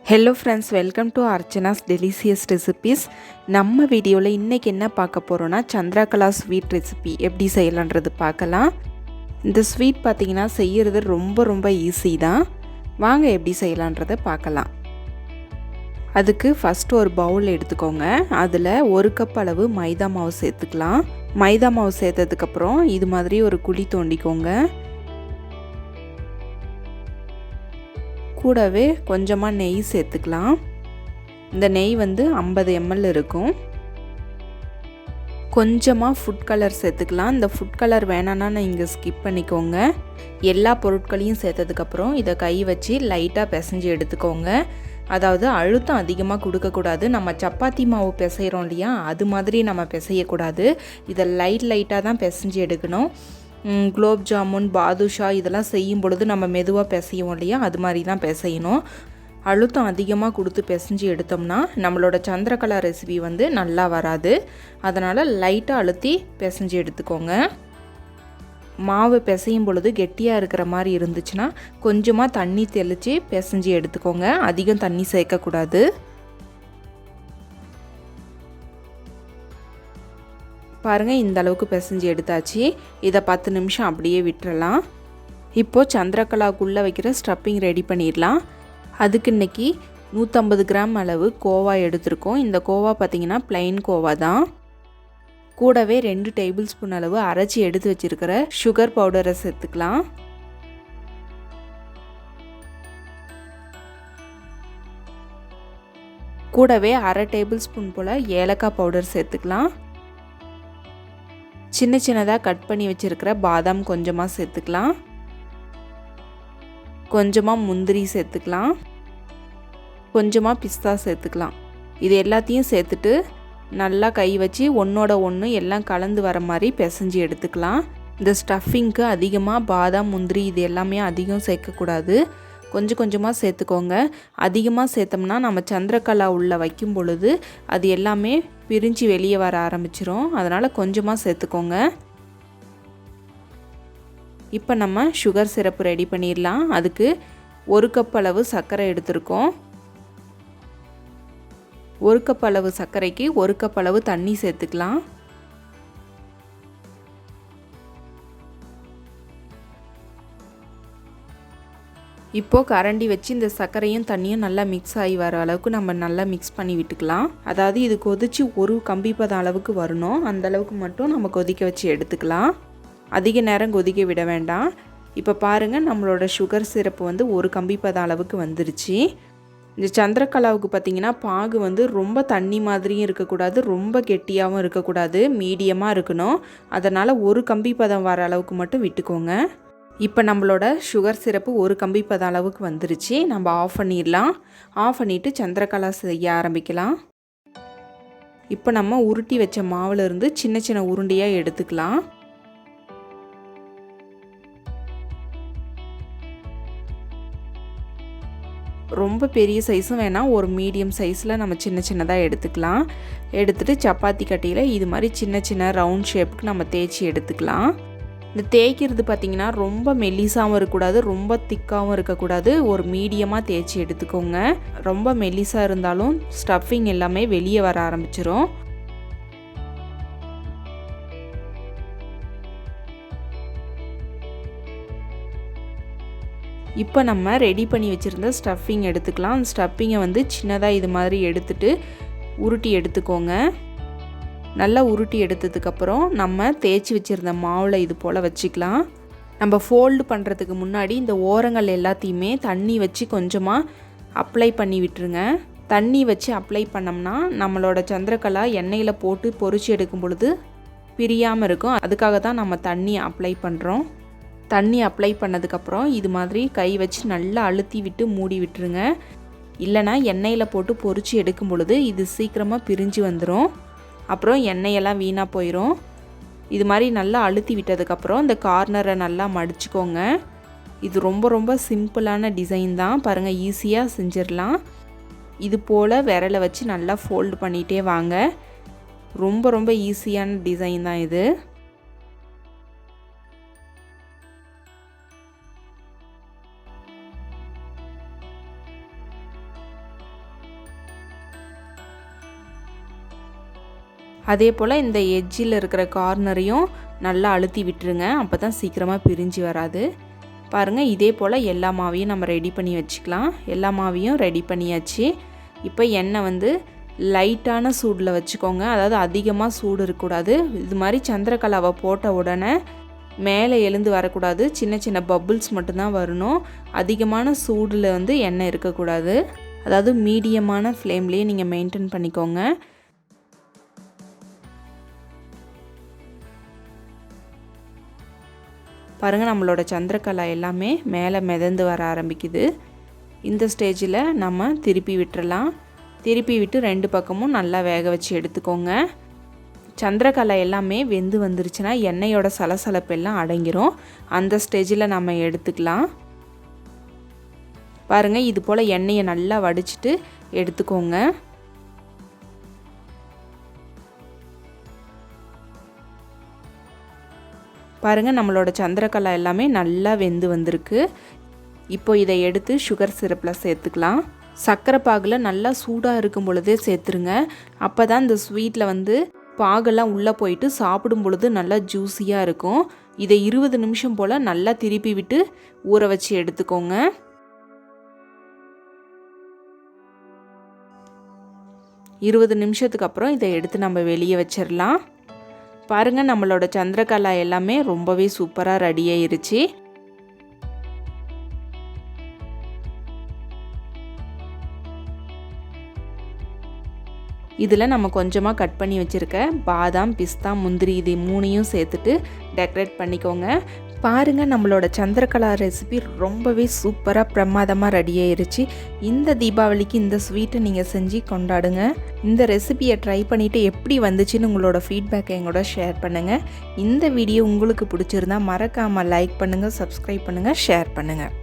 Hello friends, welcome to Archana's Delicious Recipes. நம்ம வீடியோல இன்னைக்கு என்ன பார்க்க போறோம்னா சந்திரகலா ஸ்வீட் ரெசிபி எப்படி செய்யலாம்ன்றது பார்க்கலாம். இந்த ஸ்வீட் பாத்தீங்கன்னா செய்யிறது ரொம்ப ஈஸி தான். வாங்க எப்படி செய்யலாம்ன்றதை பார்க்கலாம். அதுக்கு ஃபர்ஸ்ட் ஒரு பவுல் எடுத்துக்கோங்க. அதுல 1 கப் அளவு மைதா மாவு சேர்த்துக்கலாம். மைதா மாவு சேர்த்ததுக்கு அப்புறம் இது மாதிரி ஒரு குழி தோண்டிக்கோங்க. கூடவே கொஞ்சமா நெய் சேர்த்துக்கலாம். இந்த நெய் வந்து 50 ml இருக்கும். கொஞ்சமா ஃபுட் கலர் சேர்த்துக்கலாம். இந்த ஃபுட் கலர் வேணாம்னா நீங்க ஸ்கிப் பண்ணிக்கோங்க. எல்லா பொருட்களையும் சேர்த்ததுக்கு அப்புறம் இத கை வச்சு லைட்டா பிசைஞ்சு எடுத்துக்கோங்க. அதாவது அழுத்தம் அதிகமாக கொடுக்க கூடாது. நம்ம சப்பாத்தி மாவு பிசைறோம் இல்லையா, அது மாதிரி நம்ம பிசைய கூடாது. இத லைட்டா தான் பிசைஞ்சு எடுக்கணும். குலாப் ஜாமுன், பாதுஷா இதெல்லாம் செய்யும் பொழுது நம்ம மெதுவாக பிசையும் இல்லையா, அது மாதிரி தான் பிசையணும். அழுத்தம் அதிகமாக கொடுத்து பிசைஞ்சு எடுத்தோம்னா நம்மளோட சந்திரகலா ரெசிபி வந்து நல்லா வராது. அதனால் லைட்டாக அழுத்தி பிசைஞ்சு எடுத்துக்கோங்க. மாவு பிசையும் பொழுது கெட்டியாக இருக்கிற மாதிரி இருந்துச்சுன்னா கொஞ்சமாக தண்ணி தெளித்து பிசைஞ்சு எடுத்துக்கோங்க. அதிகம் தண்ணி சேர்க்கக்கூடாது. பாருங்கள், இந்த அளவுக்கு பிசைஞ்சு எடுத்தாச்சு. இதை 10 நிமிஷம் அப்படியே விட்டுறலாம். இப்போது சந்திரகலாவுக்குள்ளே வைக்கிற ஸ்டஃப்பிங் ரெடி பண்ணிடலாம். அதுக்கு இன்றைக்கி 150 கிராம் அளவு கோவா எடுத்திருக்கோம். இந்த கோவா பார்த்திங்கன்னா ப்ளைன் கோவா தான். கூடவே 2 டேபிள் ஸ்பூன் அளவு அரைச்சி எடுத்து வச்சுருக்கிற சுகர் பவுடரை சேர்த்துக்கலாம். கூடவே 1/2 டேபிள் ஸ்பூன் போல் ஏலக்காய் பவுடர் சேர்த்துக்கலாம். சின்னதாக கட் பண்ணி வச்சுருக்கிற பாதாம் கொஞ்சமாக சேர்த்துக்கலாம். கொஞ்சமாக முந்திரி சேர்த்துக்கலாம். கொஞ்சமாக பிஸ்தா சேர்த்துக்கலாம். இது எல்லாத்தையும் சேர்த்துட்டு நல்லா கை வச்சு ஒன்றோட ஒன்று எல்லாம் கலந்து வர மாதிரி பிசைஞ்சு எடுத்துக்கலாம். இந்த ஸ்டஃபிங்க்கு அதிகமாக பாதாம், முந்திரி இது எல்லாமே அதிகம் சேர்க்கக்கூடாது. கொஞ்சமாக சேர்த்துக்கோங்க. அதிகமாக சேர்த்தோம்னா நம்ம சந்திரகலா உள்ளே வைக்கும் பொழுது அது எல்லாமே பிரிஞ்சு வெளியே வர ஆரம்பிச்சிரும். அதனால் கொஞ்சமாக சேர்த்துக்கோங்க. இப்போ நம்ம சுகர் சிரப்பு ரெடி பண்ணிடலாம். அதுக்கு 1 கப் அளவு சர்க்கரை எடுத்திருக்கோம். 1 கப் அளவு சர்க்கரைக்கு 1 கப் அளவு தண்ணி சேர்த்துக்கலாம். இப்போது கரண்டி வச்சு இந்த சர்க்கரையும் தண்ணியும் நல்லா மிக்ஸ் ஆகி வர அளவுக்கு நம்ம நல்லா மிக்ஸ் பண்ணி விட்டுக்கலாம். அதாவது இது கொதித்து ஒரு கம்பி பதம் அளவுக்கு வரணும். அந்த அளவுக்கு மட்டும் நம்ம கொதிக்க வச்சு எடுத்துக்கலாம். அதிக நேரம் கொதிக்க விட வேண்டாம். இப்போ பாருங்கள், நம்மளோட சுகர் சிரப்பு வந்து ஒரு கம்பி பதம் அளவுக்கு வந்துருச்சு. இந்த சந்திரகலாவுக்கு பார்த்திங்கன்னா பாகு வந்து ரொம்ப தண்ணி மாதிரியும் இருக்கக்கூடாது, ரொம்ப கெட்டியாகவும் இருக்கக்கூடாது, மீடியமாக இருக்கணும். அதனால் ஒரு கம்பி பதம் வர அளவுக்கு மட்டும் விட்டுக்கோங்க. இப்போ நம்மளோட சுகர் சிரப்பு ஒரு கம்பி பதம் அளவுக்கு வந்துருச்சு. நம்ம ஆஃப் பண்ணிடலாம். ஆஃப் பண்ணிவிட்டு சந்திரகலா செய்ய ஆரம்பிக்கலாம். இப்போ நம்ம உருட்டி வச்ச மாவுலேருந்து சின்ன உருண்டையாக எடுத்துக்கலாம். ரொம்ப பெரிய சைஸும் வேணாம், ஒரு மீடியம் சைஸில் நம்ம சின்னதாக எடுத்துக்கலாம். எடுத்துகிட்டு சப்பாத்தி கட்டியில் இது மாதிரி சின்ன ரவுண்ட் ஷேப்புக்கு நம்ம தேய்ச்சி எடுத்துக்கலாம். இந்த தேய்க்கிறது பார்த்திங்கன்னா ரொம்ப மெல்லிசாகவும் இருக்கக்கூடாது, ரொம்ப திக்காகவும் இருக்கக்கூடாது, ஒரு மீடியமாக தேய்ச்சி எடுத்துக்கோங்க. ரொம்ப மெல்லிசாக இருந்தாலும் ஸ்டஃபிங் எல்லாமே வெளியே வர ஆரம்பிச்சிரும். இப்போ நம்ம ரெடி பண்ணி வச்சுருந்த ஸ்டஃபிங் எடுத்துக்கலாம். அந்த ஸ்டஃபிங்கை வந்து சின்னதாக இது மாதிரி எடுத்துட்டு உருட்டி எடுத்துக்கோங்க. நல்லா உருட்டி எடுத்ததுக்கப்புறம் நம்ம தேய்ச்சி வச்சுருந்த மாவில் இது போல் வச்சுக்கலாம். நம்ம ஃபோல்டு பண்ணுறதுக்கு முன்னாடி இந்த ஓரங்கள் எல்லாத்தையுமே தண்ணி வச்சு கொஞ்சமாக அப்ளை பண்ணி விட்டுருங்க. தண்ணி வச்சு அப்ளை பண்ணோம்னா நம்மளோட சந்திரகலா எண்ணெயில் போட்டு பொரிச்சு எடுக்கும் பொழுது பிரியாமல் இருக்கும். அதுக்காக தான் நம்ம தண்ணி அப்ளை பண்ணுறோம். தண்ணி அப்ளை பண்ணதுக்கப்புறம் இது மாதிரி கை வச்சு நல்லா அழுத்தி விட்டு மூடி விட்டுருங்க. இல்லைனா எண்ணெயில் போட்டு பொரிச்சு எடுக்கும் பொழுது இது சீக்கிரமாக பிரிஞ்சு வந்துடும். அப்புறம் எண்ணெயெல்லாம் வீணாக போயிடும். இது மாதிரி நல்லா அழுத்தி விட்டதுக்கப்புறம் இந்த கார்னரை நல்லா மடிச்சுக்கோங்க. இது ரொம்ப சிம்பிளான டிசைன் தான். பாருங்கள், ஈஸியாக செஞ்சிடலாம். இது போல் விரலை வச்சு நல்லா ஃபோல்டு பண்ணிகிட்டே வாங்க. ரொம்ப ஈஸியான டிசைன் தான் இது. அதே போல் இந்த எட்ஜில் இருக்கிற கார்னரையும் நல்லா அழுத்தி விட்டுருங்க. அப்போ தான் சீக்கிரமாக பிரிஞ்சு வராது. பாருங்கள், இதே போல் எல்லா மாவையும் நம்ம ரெடி பண்ணி வச்சுக்கலாம். எல்லா மாவையும் ரெடி பண்ணியாச்சு. இப்போ எண்ணெய் வந்து லைட்டான சூடில் வச்சுக்கோங்க. அதாவது அதிகமாக சூடு இருக்கக்கூடாது. இது மாதிரி சந்திரகலாவை போட்ட உடனே மேலே எழுந்து வரக்கூடாது. சின்ன சின்ன பப்புள்ஸ் மட்டும்தான் வரணும். அதிகமான சூடில் வந்து எண்ணெய் இருக்கக்கூடாது. அதாவது மீடியமான ஃப்ளேம்லேயே நீங்கள் மெயின்டைன் பண்ணிக்கோங்க. பாருங்கள், நம்மளோட சந்திரகலா எல்லாமே மேலே மிதந்து வர ஆரம்பிக்குது. இந்த ஸ்டேஜில் நம்ம திருப்பி விட்டுறலாம். திருப்பி விட்டு 2 பக்கமும் நல்லா வேக வச்சு எடுத்துக்கோங்க. சந்திரகலா எல்லாமே வெந்து வந்துருச்சுன்னா எண்ணெயோட சலசலப்பு எல்லாம் அடங்கிரும். அந்த ஸ்டேஜில் நம்ம எடுத்துக்கலாம். பாருங்கள், இது போல் எண்ணெயை நல்லா வடிச்சிட்டு எடுத்துக்கோங்க. பாருங்கள், நம்மளோட சந்திரகலா எல்லாமே நல்லா வெந்து வந்திருக்கு. இப்போ இதை எடுத்து சுகர் சிரப்பில் சேர்த்துக்கலாம். சர்க்கரை பாகில் நல்லா சூடாக இருக்கும் பொழுதே சேர்த்துருங்க. அப்போ தான் இந்த ஸ்வீட்டில் வந்து பாகெல்லாம் உள்ளே போயிட்டு சாப்பிடும் பொழுது நல்லா ஜூஸியாக இருக்கும். இதை 20 நிமிஷம் போல் நல்லா திருப்பி விட்டு ஊற வச்சு எடுத்துக்கோங்க. இருபது நிமிஷத்துக்கு அப்புறம் இதை எடுத்து நம்ம வெளியே வச்சிடலாம். பாருங்கள், நம்மளோட சந்திரகலா எல்லாமே ரொம்பவே சூப்பராக ரெடி ஆயிருச்சு. இதில் நம்ம கொஞ்சமாக கட் பண்ணி வச்சுருக்க பாதாம், பிஸ்தா, முந்திரி இது 3ஐயும் சேர்த்துட்டு டெக்கரேட் பண்ணிக்கோங்க. பாருங்கள், நம்மளோட சந்திரகலா ரெசிபி ரொம்பவே சூப்பராக பிரமாதமாக ரெடி ஆயிருச்சு. இந்த தீபாவளிக்கு இந்த ஸ்வீட்டை நீங்கள் செஞ்சு கொண்டாடுங்க. இந்த ரெசிபியை ட்ரை பண்ணிவிட்டு எப்படி வந்துச்சுன்னு உங்களோட ஃபீட்பேக்கை எங்களோட ஷேர் பண்ணுங்கள். இந்த வீடியோ உங்களுக்கு பிடிச்சிருந்தா மறக்காமல் லைக் பண்ணுங்கள், சப்ஸ்கிரைப் பண்ணுங்கள், ஷேர் பண்ணுங்கள்.